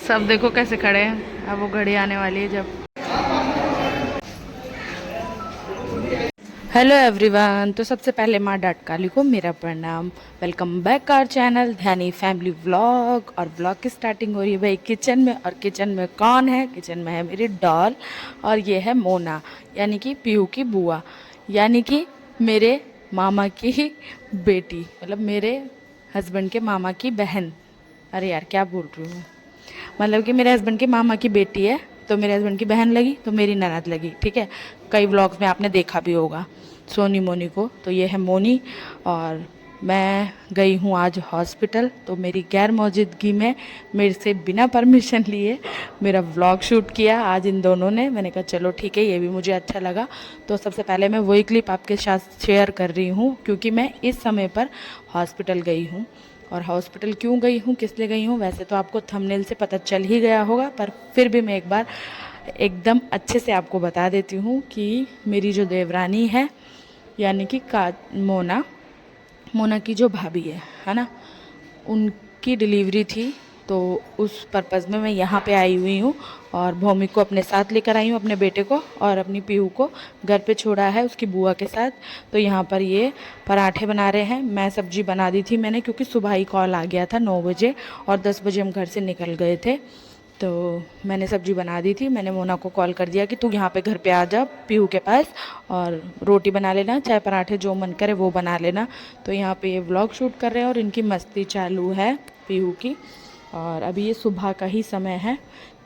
सब देखो कैसे खड़े हैं। अब वो घड़ी आने वाली है जब। हेलो एवरीवन, तो सबसे पहले माँ डाट काली को मेरा प्रणाम। Welcome back our channel Dhyani family vlog. और व्लॉग की स्टार्टिंग हो रही है भाई किचन में। और किचन में कौन है? किचन में है मेरी डॉल और ये है मोना, यानी कि पीहू की बुआ, यानी कि मेरे मामा की बेटी, मतलब मेरे हस्बैंड के मामा की बहन। अरे यार क्या बोल रही हूँ, मतलब कि मेरे हस्बैंड के मामा की बेटी है, तो मेरे हस्बैंड की बहन लगी तो मेरी ननद लगी। ठीक है, कई व्लॉग्स में आपने देखा भी होगा सोनी मोनी को। तो ये है मोनी। और मैं गई हूँ आज हॉस्पिटल, तो मेरी गैर मौजूदगी में मेरे से बिना परमिशन लिए मेरा व्लॉग शूट किया आज इन दोनों ने। मैंने कहा चलो ठीक है, ये भी मुझे अच्छा लगा। तो सबसे पहले मैं वही क्लिप आपके साथ शेयर कर रही हूँ, क्योंकि मैं इस समय पर हॉस्पिटल गई हूँ। और हॉस्पिटल क्यों गई हूँ, किस लिए गई हूँ, वैसे तो आपको थंबनेल से पता चल ही गया होगा, पर फिर भी मैं एक बार एकदम अच्छे से आपको बता देती हूँ कि मेरी जो देवरानी है, यानी कि मोना, मोना की जो भाभी है ना, उनकी डिलीवरी थी। तो उस पर्पज़ में मैं यहाँ पे आई हुई हूँ। और भौमिक को अपने साथ लेकर आई हूँ, अपने बेटे को, और अपनी पीहू को घर पे छोड़ा है उसकी बुआ के साथ। तो यहाँ पर ये पराठे बना रहे हैं। मैं सब्जी बना दी थी मैंने, क्योंकि सुबह ही कॉल आ गया था 9 बजे और 10 बजे हम घर से निकल गए थे। तो मैंने सब्जी बना दी थी। मैंने मोना को कॉल कर दिया कि तू यहाँ पे घर पे आ जा पीहू के पास, और रोटी बना लेना, चाहे पराठे जो मन करे वो बना लेना। तो यहाँ पे ये व्लॉग शूट कर रहे हैं और इनकी मस्ती चालू है पीहू की। और अभी ये सुबह का ही समय है,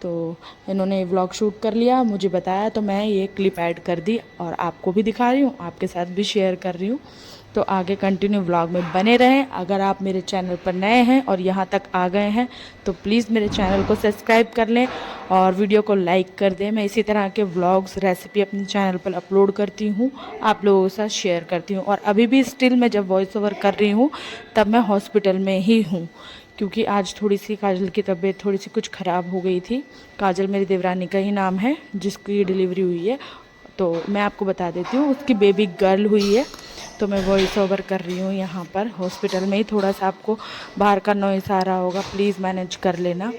तो इन्होंने व्लॉग शूट कर लिया, मुझे बताया, तो मैं ये क्लिप ऐड कर दी और आपको भी दिखा रही हूँ, आपके साथ भी शेयर कर रही हूँ। तो आगे कंटिन्यू व्लॉग में बने रहें। अगर आप मेरे चैनल पर नए हैं और यहाँ तक आ गए हैं तो प्लीज़ मेरे चैनल को सब्सक्राइब कर लें और वीडियो को लाइक कर दें। मैं इसी तरह के व्लॉग्स, रेसिपी अपने चैनल पर अपलोड करती हूँ, आप लोगों के साथ शेयर करती हूँ। और अभी भी स्टिल मैं जब वॉइस ओवर कर रही हूँ तब मैं हॉस्पिटल में ही हूँ, क्योंकि आज थोड़ी सी काजल की तबीयत थोड़ी सी कुछ ख़राब हो गई थी। काजल मेरी देवरानी का ही नाम है जिसकी डिलीवरी हुई है। तो मैं आपको बता देती हूँ, उसकी बेबी गर्ल हुई है। तो मैं वॉइस ओवर कर रही हूँ यहाँ पर हॉस्पिटल में ही। थोड़ा सा आपको बाहर का नॉइस आ रहा होगा, प्लीज़ मैनेज कर लेना।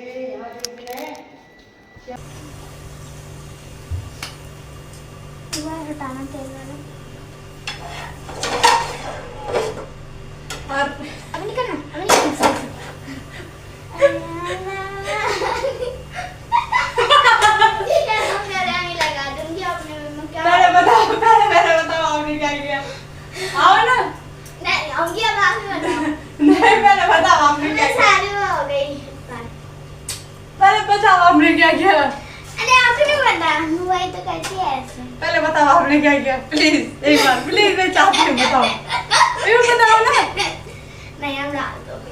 आपने क्या किया? अरे आपको नहीं पता, वही तो करती है ऐसे। पहले बताओ आपने क्या किया, प्लीज एक बार, प्लीज मैं चाहती हूँ बताओ। क्यों बताओ ना? नहीं हम डाल दो भी।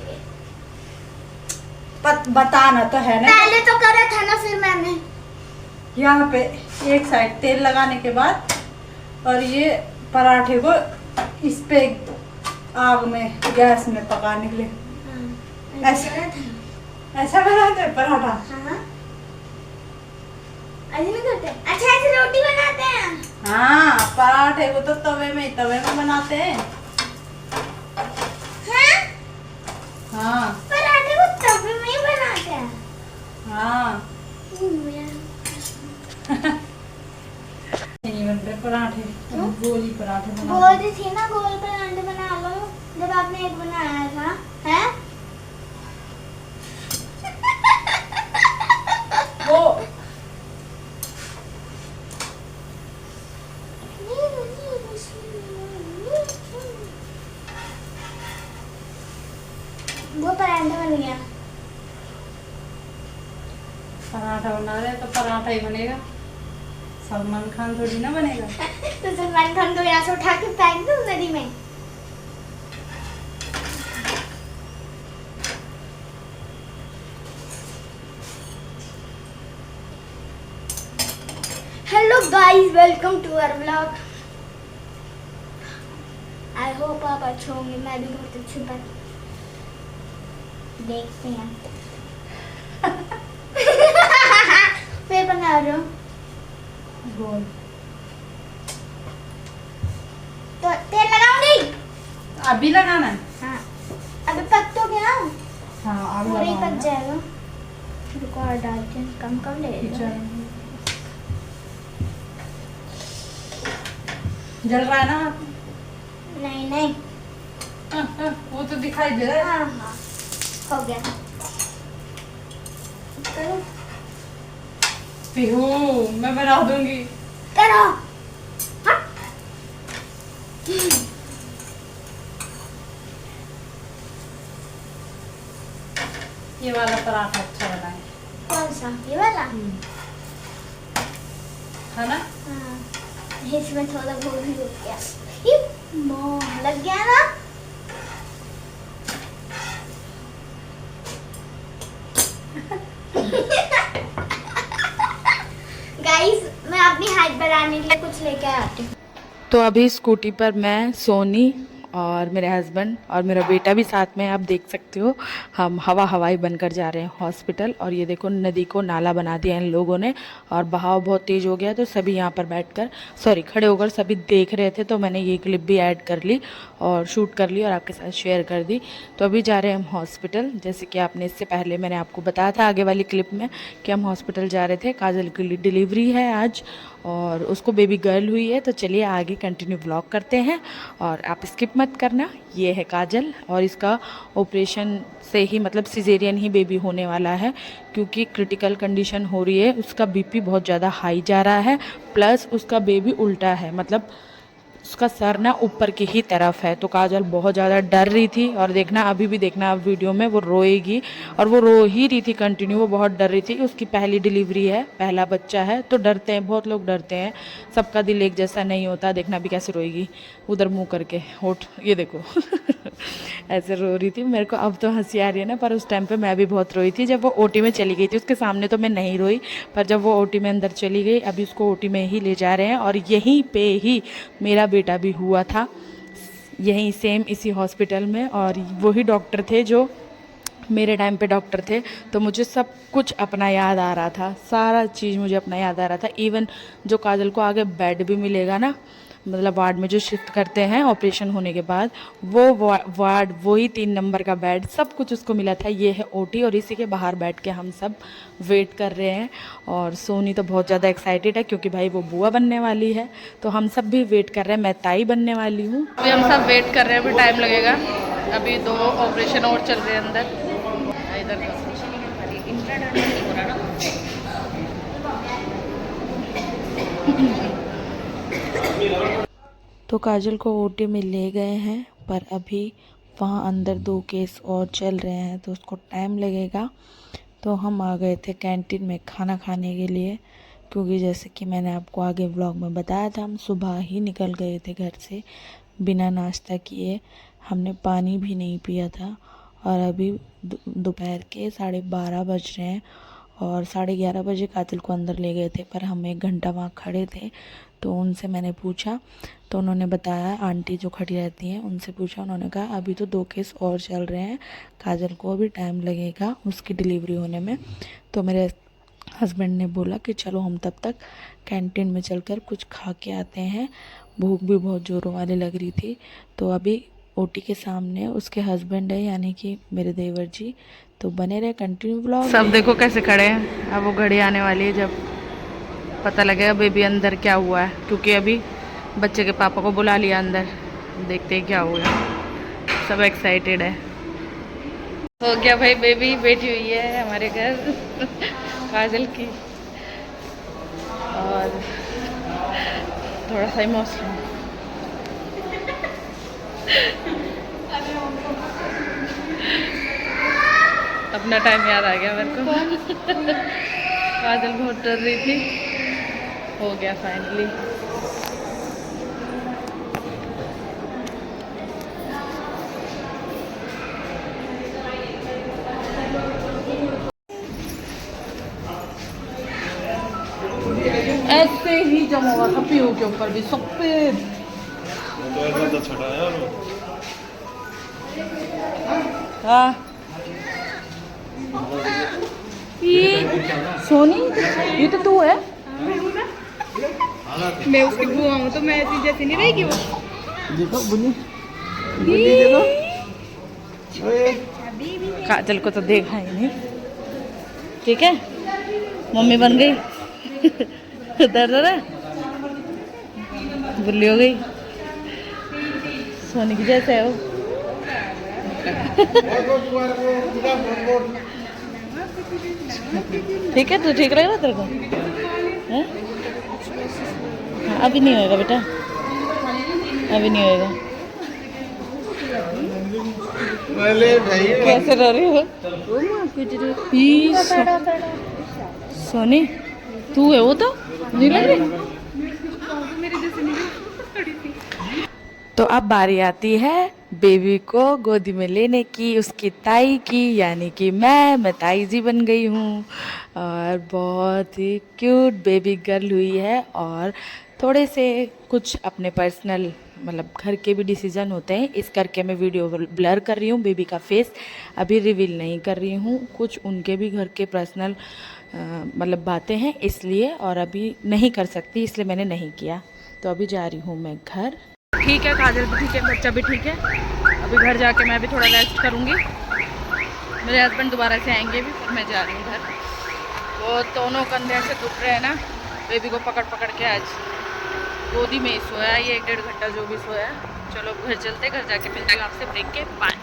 बताना तो है ना। पहले तो करा था ना, फिर मैंने यहाँ पे एक साइड तेल लगाने के बाद और ये पराठे को इस पे आग में, गैस में पकाने के लिए ऐसा बनाते हैं पराठा। हाँ ऐसे नहीं करते। अच्छा ऐसे रोटी बनाते हैं। हाँ, पराठे को तो तवे में बनाते हैं। हाँ? हाँ पराठे को तवे में ही बनाते हैं। हाँ नहीं बनते पराठे, गोली पराठे बनाते। बोलती थी ना गोल पराठे बना लो, जब आपने एक बनाया था, हैं? वो पराठा बन गया। पराठा बना रहे तो पराठा ही बनेगा, सलमान खान थोड़ी ना बनेगा। तो सलमान खान को यहाँ से उठा के फेंक दो नदी में। Hello guys, welcome to our vlog. I hope आप अच्छे होंगे, मैं भी बहुत अच्छी हूँ। देखते हैं फिर बना रहे हो गोल। तो तेल लगाऊंगी। अभी लगाना है? हाँ अभी पक तो गया, हाँ अभी पूरा ही लगाना पक है। जाएगा। रुको और डालते हैं, कम कम ले लो। जल रहा है ना? नहीं नहीं, वो तो दिखाई दे रहा है। हाँ हाँ हो गया। करो पीहू, मैं बना दूंगी। करो। हाँ। ये वाला पराठा अच्छा बना है। कौन सा, ये वाला? है ना? हाँ, इसमें थोड़ा बहुत ही रुक गया। ये मोह लग गया ना। गाइस, मैं अपनी हाइट बढ़ाने के लिए कुछ लेके आती हूँ। तो अभी स्कूटी पर मैं, सोनी और मेरे हस्बैंड और मेरा बेटा भी साथ में, आप देख सकते हो, हम हवाई बनकर जा रहे हैं हॉस्पिटल। और ये देखो नदी को नाला बना दिया इन लोगों ने और बहाव बहुत तेज़ हो गया, तो सभी यहाँ पर बैठकर खड़े होकर सभी देख रहे थे। तो मैंने ये क्लिप भी ऐड कर ली और शूट कर ली और आपके साथ शेयर कर दी। तो अभी जा रहे हैं हम हॉस्पिटल। जैसे कि आपने इससे पहले मैंने आपको बताया था आगे वाली क्लिप में कि हम हॉस्पिटल जा रहे थे। काजल की डिलीवरी है आज और उसको बेबी गर्ल हुई है। तो चलिए आगे कंटिन्यू व्लॉग करते हैं और आप स्किप मत करना। ये है काजल और इसका ऑपरेशन से ही, मतलब सिजेरियन ही बेबी होने वाला है, क्योंकि क्रिटिकल कंडीशन हो रही है। उसका बीपी बहुत ज़्यादा हाई जा रहा है, प्लस उसका बेबी उल्टा है, मतलब उसका सर ना ऊपर की ही तरफ है। तो काजल बहुत ज़्यादा डर रही थी और देखना, अभी भी देखना आप वीडियो में, वो रोएगी और वो रो ही रही थी कंटिन्यू। वो बहुत डर रही थी। उसकी पहली डिलीवरी है, पहला बच्चा है, तो डरते हैं, बहुत लोग डरते हैं। सबका दिल एक जैसा नहीं होता। देखना भी कैसे रोएगी, उधर मुँह करके, होठ ये देखो ऐसे रो रही थी। मेरे को अब तो हंसी आ रही है ना, पर उस टाइम पे मैं भी बहुत रोई थी जब वो ओटी में चली गई थी। उसके सामने तो मैं नहीं रोई, पर जब वो ओटी में अंदर चली गई, अभी उसको ओटी में ही ले जा रहे हैं। और यहीं पे ही मेरा बेटा भी हुआ था, यहीं सेम इसी हॉस्पिटल में। और वही डॉक्टर थे जो मेरे टाइम पे डॉक्टर थे। तो मुझे सब कुछ अपना याद आ रहा था, सारा चीज़ मुझे अपना याद आ रहा था। इवन जो काजल को आगे बेड भी मिलेगा ना, मतलब वार्ड में जो शिफ्ट करते हैं ऑपरेशन होने के बाद, वो वार्ड, वही 3 नंबर का बेड, सब कुछ उसको मिला था। ये है ओटी और इसी के बाहर बैठ के हम सब वेट कर रहे हैं। और सोनी तो बहुत ज़्यादा एक्साइटेड है क्योंकि भाई वो बुआ बनने वाली है। तो हम सब भी वेट कर रहे हैं, मैं ताई बनने वाली हूँ। अभी हम सब वेट कर रहे हैं, अभी टाइम लगेगा। अभी 2 ऑपरेशन और चल रहे हैं अंदर। इधर तो काजल को ओटी में ले गए हैं, पर अभी वहाँ अंदर 2 केस और चल रहे हैं, तो उसको टाइम लगेगा। तो हम आ गए थे कैंटीन में खाना खाने के लिए, क्योंकि जैसे कि मैंने आपको आगे व्लॉग में बताया था, हम सुबह ही निकल गए थे घर से बिना नाश्ता किए। हमने पानी भी नहीं पिया था और अभी दोपहर के 12:30 बज रहे हैं और 11:30 बजे काजल को अंदर ले गए थे। पर हम 1 घंटा वहाँ खड़े थे। तो उनसे मैंने पूछा, तो उन्होंने बताया, आंटी जो खड़ी रहती हैं उनसे पूछा, उन्होंने कहा अभी तो 2 केस और चल रहे हैं, काजल को भी टाइम लगेगा उसकी डिलीवरी होने में। तो मेरे हस्बैंड ने बोला कि चलो हम तब तक कैंटीन में चलकर कुछ खा के आते हैं, भूख भी बहुत ज़ोरों वाली लग रही थी। तो अभी ओटी के सामने उसके हस्बैंड है, यानी कि मेरे देवर जी। तो बने रहे कंटिन्यू ब्लॉग। सब देखो कैसे खड़े हैं। अब वो घड़ी आने वाली है जब पता लगेगा बेबी अंदर क्या हुआ है, क्योंकि अभी बच्चे के पापा को बुला लिया अंदर, देखते हैं क्या हुआ। सब एक्साइटेड है। हो गया भाई, बेबी बैठी हुई है हमारे घर काजल की। और थोड़ा सा इमोशनल अपना टाइम याद आ गया मेरे को काजल बहुत डर रही थी, हो गया फाइनली। ऐसे ही जमा हुआ था पीहू के ऊपर भी सफेद। हाँ ये सोनी, ये तो तू है। मैं उसकी बुआ हूँ तो मैं ऐसी जैसी नहीं रहेगी वो। देखो बुनी, काजल को तो देखा ही नहीं, ठीक है, मम्मी बन गई। दर्द हो रहा है, बुल्ली हो गई, सोने की जैसे है वो। ठीक है, तो ठीक रहेगा तेरे को हैं? हाँ, अभी नहीं होएगा बेटा, अभी नहीं होएगा। कैसे रह रही हो? ई, सोनी तू है वो, तो नहीं लग रही। तो अब बारी आती है बेबी को गोदी में लेने की, उसकी ताई की, यानी कि मैं ताई जी बन गई हूँ और बहुत ही क्यूट बेबी गर्ल हुई है। और थोड़े से कुछ अपने पर्सनल मतलब घर के भी डिसीजन होते हैं, इस करके मैं वीडियो ब्लर कर रही हूँ, बेबी का फेस अभी रिवील नहीं कर रही हूँ। कुछ उनके भी घर के पर्सनल मतलब बातें हैं इसलिए, और अभी नहीं कर सकती इसलिए मैंने नहीं किया। तो अभी जा रही हूँ मैं घर। ठीक है, काजल भी ठीक है, बच्चा भी ठीक है। अभी घर जाके मैं भी थोड़ा रेस्ट करूँगी। मेरे हस्बैंड दोबारा से आएंगे भी, फिर मैं जा रही हूँ घर। वो दोनों कंधे ऐसे दुख रहे हैं ना, बेबी को पकड़ पकड़ के। आज गोदी में ही सोया ये 1-1.5 घंटा जो भी सोया। चलो घर चलते, घर जाके मिलते हैं आपसे, ब्रेक के बाद।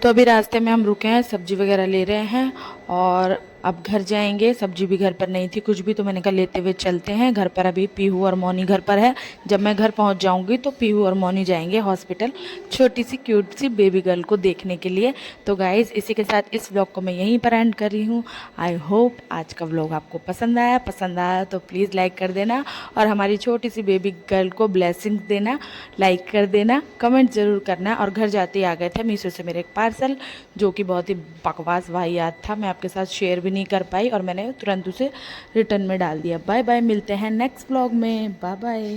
तो अभी रास्ते में हम रुके हैं, सब्जी वगैरह ले रहे हैं और अब घर जाएंगे। सब्जी भी घर पर नहीं थी कुछ भी, तो मैंने कहा लेते हुए चलते हैं घर पर। अभी पीहू और मौनी घर पर है। जब मैं घर पहुंच जाऊंगी तो पीहू और मौनी जाएंगे हॉस्पिटल छोटी सी क्यूट सी बेबी गर्ल को देखने के लिए। तो गाइज़ इसी के साथ इस व्लॉग को मैं यहीं पर एंड कर रही हूँ। आई होप आज का व्लॉग आपको पसंद आया तो प्लीज़ लाइक कर देना और हमारी छोटी सी बेबी गर्ल को ब्लेसिंग्स देना, लाइक कर देना, कमेंट ज़रूर करना। और घर जाते ही आ गए थे मीशो से मेरे एक पार्सल, जो कि बहुत ही बकवास वाहियात था, मैं आपके साथ शेयर भी नहीं कर पाई और मैंने तुरंत उसे रिटर्न में डाल दिया। बाय बाय, मिलते हैं नेक्स्ट व्लॉग में। Bye bye.